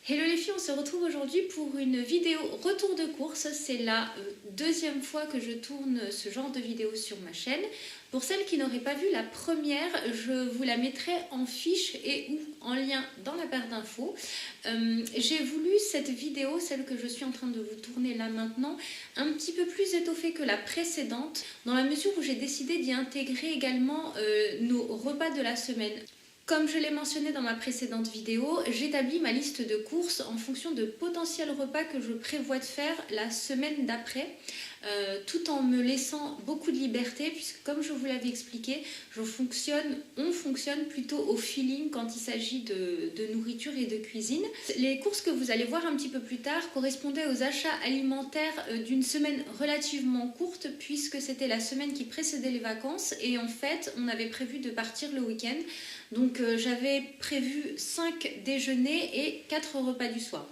Hello les filles, on se retrouve aujourd'hui pour une vidéo retour de course. C'est la deuxième fois que je tourne ce genre de vidéo sur ma chaîne. Pour celles qui n'auraient pas vu la première, je vous la mettrai en fiche et ou en lien dans la barre d'infos. J'ai voulu cette vidéo, celle que je suis en train de vous tourner là maintenant, un petit peu plus étoffée que la précédente, dans la mesure où j'ai décidé d'y intégrer également nos repas de la semaine. Comme je l'ai mentionné dans ma précédente vidéo, j'établis ma liste de courses en fonction de potentiels repas que je prévois de faire la semaine d'après, tout en me laissant beaucoup de liberté, puisque comme je vous l'avais expliqué, on fonctionne plutôt au feeling quand il s'agit de nourriture et de cuisine. Les courses que vous allez voir un petit peu plus tard correspondaient aux achats alimentaires d'une semaine relativement courte, puisque c'était la semaine qui précédait les vacances, et en fait on avait prévu de partir le week-end. Donc j'avais prévu 5 déjeuners et 4 repas du soir.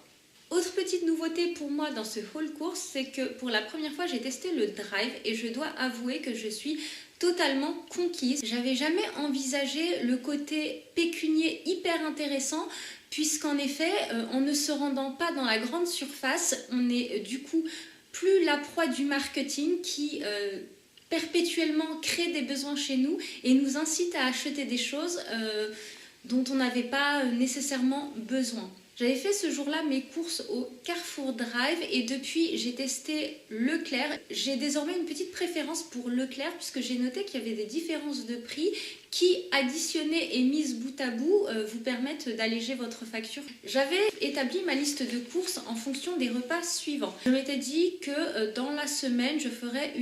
Autre petite nouveauté pour moi dans ce haul course, c'est que pour la première fois j'ai testé le drive et je dois avouer que je suis totalement conquise. J'avais jamais envisagé le côté pécunier hyper intéressant, puisqu'en effet en ne se rendant pas dans la grande surface, on est du coup plus la proie du marketing qui perpétuellement crée des besoins chez nous et nous incite à acheter des choses dont on n'avait pas nécessairement besoin. J'avais fait ce jour-là mes courses au Carrefour Drive et depuis j'ai testé Leclerc. J'ai désormais une petite préférence pour Leclerc puisque j'ai noté qu'il y avait des différences de prix qui, additionnées et mises bout à bout, vous permettent d'alléger votre facture. J'avais établi ma liste de courses en fonction des repas suivants. Je m'étais dit que dans la semaine, je ferais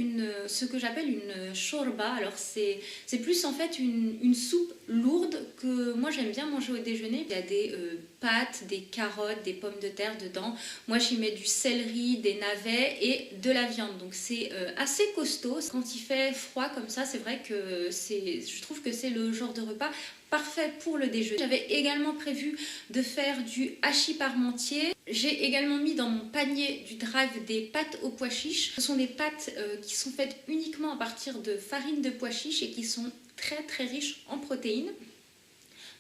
ce que j'appelle une shorba. Alors c'est plus en fait une soupe lourde que moi j'aime bien manger au déjeuner. Il y a des pâtes, des carottes, des pommes de terre dedans. Moi j'y mets du céleri, des navets et de la viande. Donc c'est assez costaud. Quand il fait froid comme ça, c'est vrai que je trouve que c'est le genre de repas parfait pour le déjeuner. J'avais également prévu de faire du hachis parmentier. J'ai également mis dans mon panier du drive des pâtes aux pois chiches. Ce sont des pâtes qui sont faites uniquement à partir de farine de pois chiches et qui sont très très riches en protéines.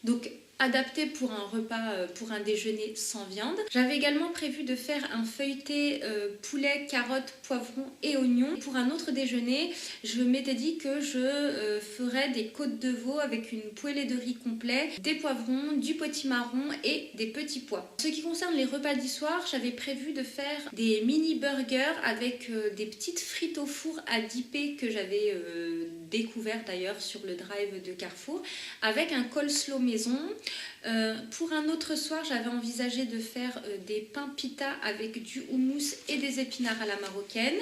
Donc adapté pour un repas, pour un déjeuner sans viande. J'avais également prévu de faire un feuilleté poulet, carottes, poivrons et oignons. Pour un autre déjeuner, je m'étais dit que je ferais des côtes de veau avec une poêlée de riz complet, des poivrons, du potimarron et des petits pois. En ce qui concerne les repas du soir, j'avais prévu de faire des mini burgers avec des petites frites au four à dipper que j'avais découvert d'ailleurs sur le drive de Carrefour, avec un coleslaw maison. Pour un autre soir, j'avais envisagé de faire des pains pita avec du houmous et des épinards à la marocaine.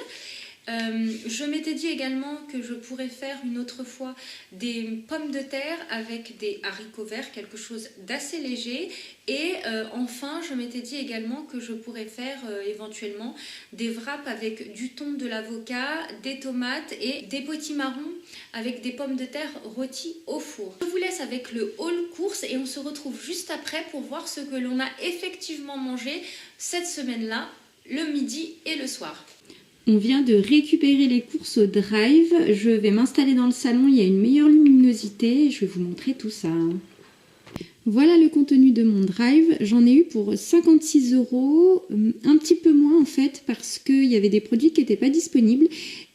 Je m'étais dit également que je pourrais faire une autre fois des pommes de terre avec des haricots verts, quelque chose d'assez léger. Et enfin, je m'étais dit également que je pourrais faire éventuellement des wraps avec du thon, de l'avocat, des tomates et des potimarrons avec des pommes de terre rôties au four. Je vous laisse avec le haul course et on se retrouve juste après pour voir ce que l'on a effectivement mangé cette semaine-là, le midi et le soir. On vient de récupérer les courses au drive. Je vais m'installer dans le salon, il y a une meilleure luminosité. Je vais vous montrer tout ça. Voilà le contenu de mon drive. J'en ai eu pour 56 €, un petit peu moins en fait parce qu'il y avait des produits qui n'étaient pas disponibles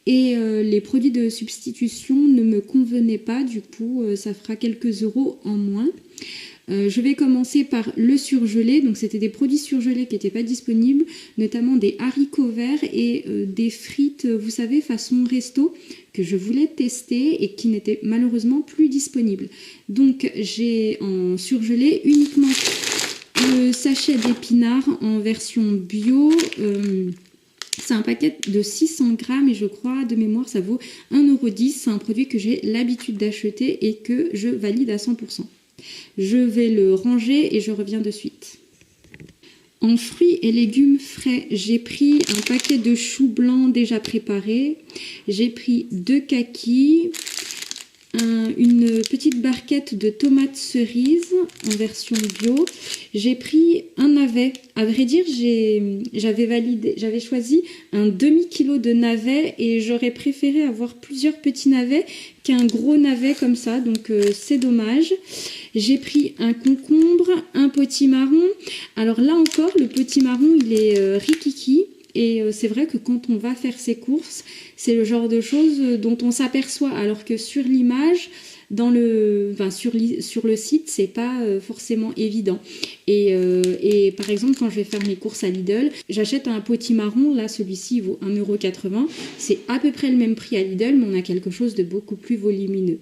et les produits de substitution ne me convenaient pas. Du coup, ça fera quelques euros en moins. Je vais commencer par le surgelé. Donc c'était des produits surgelés qui n'étaient pas disponibles, notamment des haricots verts et des frites, vous savez, façon resto, que je voulais tester et qui n'étaient malheureusement plus disponibles. Donc j'ai en surgelé uniquement le sachet d'épinards en version bio. C'est un paquet de 600 grammes et je crois, de mémoire, ça vaut 1,10 €. C'est un produit que j'ai l'habitude d'acheter et que je valide à 100%. Je vais le ranger et je reviens de suite. En fruits et légumes frais, j'ai pris un paquet de choux blancs déjà préparés. J'ai pris 2 kakis, une petite barquette de tomates cerises en version bio. J'ai pris un navet. À vrai dire, j'avais choisi un demi-kilo de navets et j'aurais préféré avoir plusieurs petits navets qu'un gros navet comme ça, donc c'est dommage. J'ai pris un concombre, un potimarron. Alors là encore, le potimarron, il est rikiki. Et c'est vrai que quand on va faire ses courses, c'est le genre de choses dont on s'aperçoit. Alors que sur l'image, sur le site, c'est pas forcément évident. Et par exemple, quand je vais faire mes courses à Lidl, j'achète un potimarron. Là, celui-ci vaut 1,80 €. C'est à peu près le même prix à Lidl, mais on a quelque chose de beaucoup plus volumineux.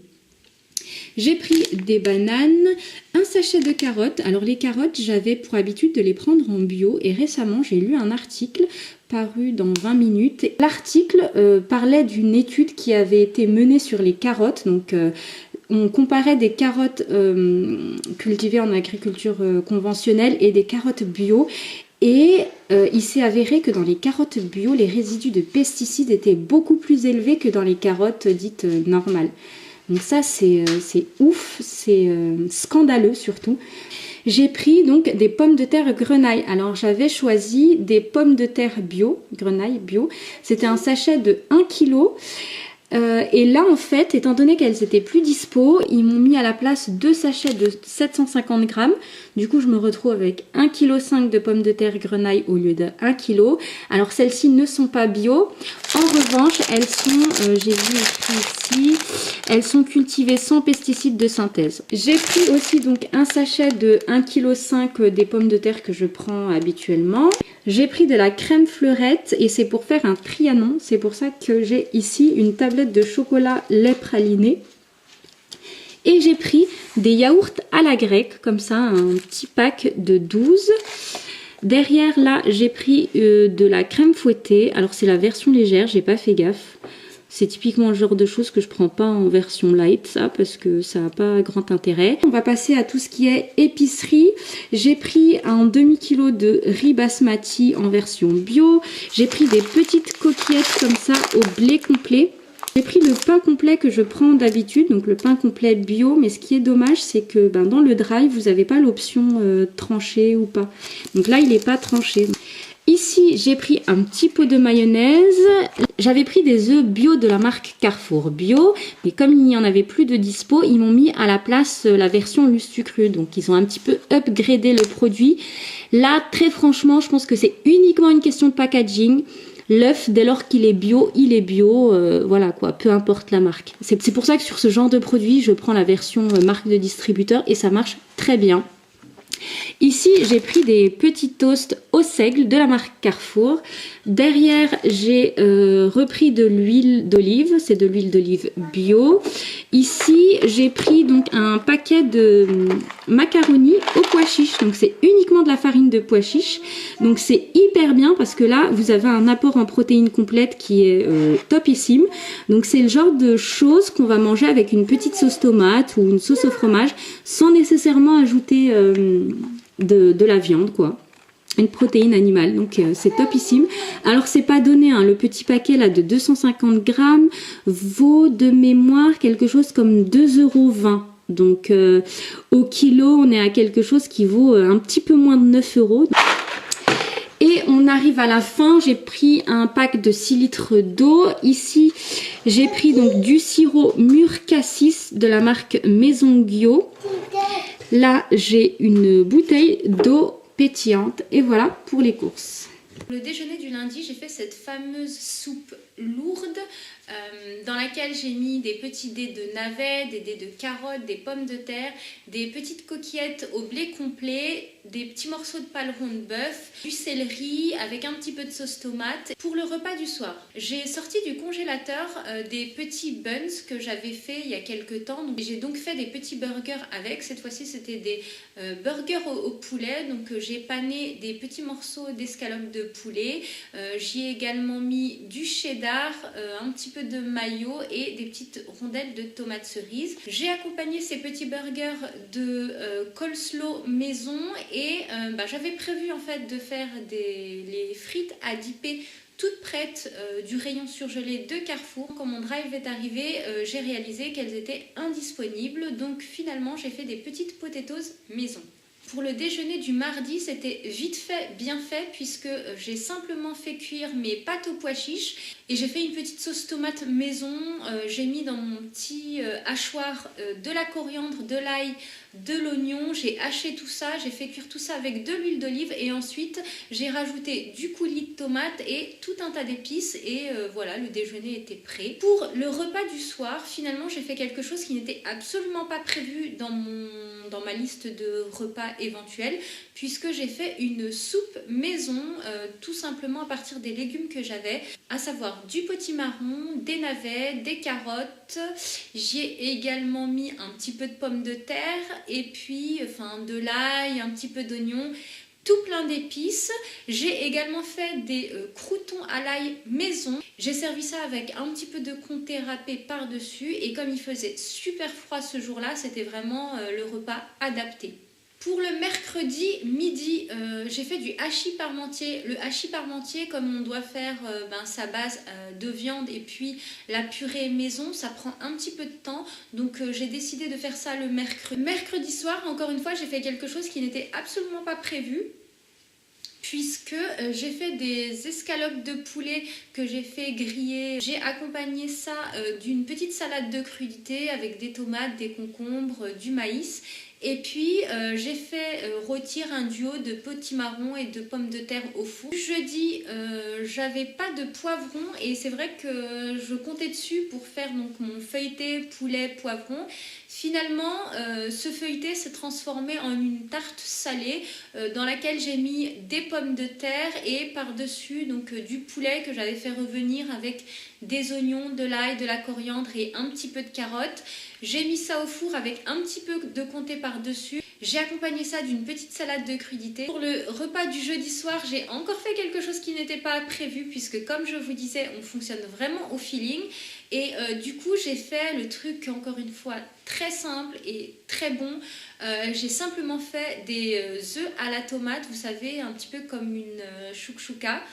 J'ai pris des bananes, un sachet de carottes. Alors les carottes, j'avais pour habitude de les prendre en bio et récemment j'ai lu un article paru dans 20 minutes. L'article parlait d'une étude qui avait été menée sur les carottes. Donc on comparait des carottes cultivées en agriculture conventionnelle et des carottes bio. Et il s'est avéré que dans les carottes bio, les résidus de pesticides étaient beaucoup plus élevés que dans les carottes dites normales. Donc ça, c'est ouf, c'est scandaleux surtout. J'ai pris donc des pommes de terre grenaille. Alors j'avais choisi des pommes de terre bio, grenaille bio. C'était un sachet de 1 kg. Et là en fait, étant donné qu'elles étaient plus dispo, ils m'ont mis à la place 2 sachets de 750 grammes. Du coup je me retrouve avec 1,5 kg de pommes de terre grenaille au lieu de 1 kg. Alors celles-ci ne sont pas bio. En revanche, elles sont, j'ai vu écrit ici, elles sont cultivées sans pesticides de synthèse. J'ai pris aussi donc un sachet de 1,5 kg des pommes de terre que je prends habituellement. J'ai pris de la crème fleurette et c'est pour faire un trianon. C'est pour ça que j'ai ici une tablette de chocolat lait praliné. Et j'ai pris des yaourts à la grecque, comme ça, un petit pack de 12. Derrière là, j'ai pris de la crème fouettée. Alors c'est la version légère, j'ai pas fait gaffe. C'est typiquement le genre de choses que je prends pas en version light, ça, parce que ça n'a pas grand intérêt. On va passer à tout ce qui est épicerie. J'ai pris un demi-kilo de riz basmati en version bio. J'ai pris des petites coquillettes comme ça au blé complet. J'ai pris le pain complet que je prends d'habitude, donc le pain complet bio, mais ce qui est dommage, c'est que dans le drive, vous n'avez pas l'option tranché ou pas. Donc là, il n'est pas tranché. Ici, j'ai pris un petit pot de mayonnaise. J'avais pris des œufs bio de la marque Carrefour Bio, mais comme il n'y en avait plus de dispo, ils m'ont mis à la place la version Lustucru. Donc ils ont un petit peu upgradé le produit. Là, très franchement, je pense que c'est uniquement une question de packaging. L'œuf, dès lors qu'il est bio, il est bio, voilà quoi, peu importe la marque. C'est pour ça que sur ce genre de produit, je prends la version marque de distributeur et ça marche très bien. Ici, j'ai pris des petits toasts au seigle de la marque Carrefour. Derrière, j'ai repris de l'huile d'olive. C'est de l'huile d'olive bio. Ici, j'ai pris donc un paquet de macaronis au pois chiche. Donc, c'est uniquement de la farine de pois chiche. Donc, c'est hyper bien parce que là, vous avez un apport en protéines complète qui est topissime. Donc, c'est le genre de choses qu'on va manger avec une petite sauce tomate ou une sauce au fromage sans nécessairement ajouter de la viande, quoi. Une protéine animale, donc c'est topissime. Alors c'est pas donné, hein, le petit paquet là de 250 grammes vaut de mémoire quelque chose comme 2,20 €. Donc au kilo on est à quelque chose qui vaut un petit peu moins de 9 €. Et on arrive à la fin, j'ai pris un pack de 6 litres d'eau. Ici, j'ai pris donc du sirop mûr cassis de la marque Maison Guillot. Là, j'ai une bouteille d'eau pétillante. Et voilà pour les courses. Pour le déjeuner du lundi, j'ai fait cette fameuse soupe lourde dans laquelle j'ai mis des petits dés de navets, des dés de carottes, des pommes de terre, des petites coquillettes au blé complet, des petits morceaux de paleron de bœuf, du céleri avec un petit peu de sauce tomate. Pour le repas du soir, j'ai sorti du congélateur des petits buns que j'avais fait il y a quelques temps. J'ai donc fait des petits burgers avec. Cette fois-ci, c'était des burgers au poulet. Donc j'ai pané des petits morceaux d'escalope de poulet. J'y ai également mis du cheddar, un petit peu de mayo et des petites rondelles de tomates cerises. J'ai accompagné ces petits burgers de coleslaw maison et j'avais prévu en fait de faire les frites à dipper toutes prêtes du rayon surgelé de Carrefour. Quand mon drive est arrivé, j'ai réalisé qu'elles étaient indisponibles. Donc finalement, j'ai fait des petites potatoes maison. Pour le déjeuner du mardi, c'était vite fait, bien fait, puisque j'ai simplement fait cuire mes pâtes aux pois chiches et j'ai fait une petite sauce tomate maison. J'ai mis dans mon petit hachoir de la coriandre, de l'ail, de l'oignon. J'ai haché tout ça, j'ai fait cuire tout ça avec de l'huile d'olive et ensuite j'ai rajouté du coulis de tomate et tout un tas d'épices et voilà, le déjeuner était prêt. Pour le repas du soir, finalement, j'ai fait quelque chose qui n'était absolument pas prévu dans ma liste de repas éventuels, puisque j'ai fait une soupe maison, tout simplement à partir des légumes que j'avais, à savoir du potimarron, des navets, des carottes. J'y ai également mis un petit peu de pommes de terre et puis de l'ail, un petit peu d'oignon, tout plein d'épices. J'ai également fait des croûtons à l'ail maison. J'ai servi ça avec un petit peu de comté râpé par-dessus et comme il faisait super froid ce jour-là, c'était vraiment le repas adapté. Pour le mercredi midi, j'ai fait du hachis parmentier. Le hachis parmentier, comme on doit faire sa base de viande et puis la purée maison, ça prend un petit peu de temps. Donc j'ai décidé de faire ça le mercredi. Mercredi soir, encore une fois, j'ai fait quelque chose qui n'était absolument pas prévu, puisque j'ai fait des escalopes de poulet que j'ai fait griller. J'ai accompagné ça d'une petite salade de crudités avec des tomates, des concombres, du maïs. Et puis j'ai fait rôtir un duo de potimarron et de pommes de terre au four. Jeudi, j'avais pas de poivron et c'est vrai que je comptais dessus pour faire donc mon feuilleté poulet poivron. Finalement, ce feuilleté s'est transformé en une tarte salée dans laquelle j'ai mis des pommes de terre et par-dessus donc du poulet que j'avais fait revenir avec des oignons, de l'ail, de la coriandre et un petit peu de carottes. J'ai mis ça au four avec un petit peu de comté par-dessus. J'ai accompagné ça d'une petite salade de crudités. Pour le repas du jeudi soir, j'ai encore fait quelque chose qui n'était pas prévu puisque comme je vous disais, on fonctionne vraiment au feeling. Et du coup, j'ai fait le truc, encore une fois, très simple et très bon. J'ai simplement fait des œufs à la tomate, vous savez, un petit peu comme une chouchouka.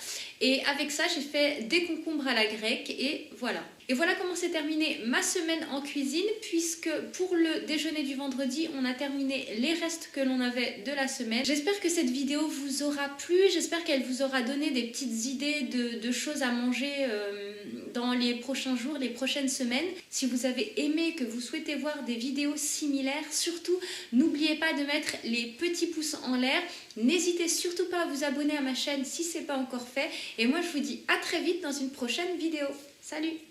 Et avec ça, j'ai fait des concombres à la grecque et voilà. Et voilà comment s'est terminée ma semaine en cuisine, puisque pour le déjeuner du vendredi, on a terminé les restes que l'on avait de la semaine. J'espère que cette vidéo vous aura plu, j'espère qu'elle vous aura donné des petites idées de choses à manger dans les prochains jours, les prochaines semaines. Si vous avez aimé, que vous souhaitez voir des vidéos similaires, surtout n'oubliez pas de mettre les petits pouces en l'air. N'hésitez surtout pas à vous abonner à ma chaîne si ce n'est pas encore fait. Et moi je vous dis à très vite dans une prochaine vidéo. Salut!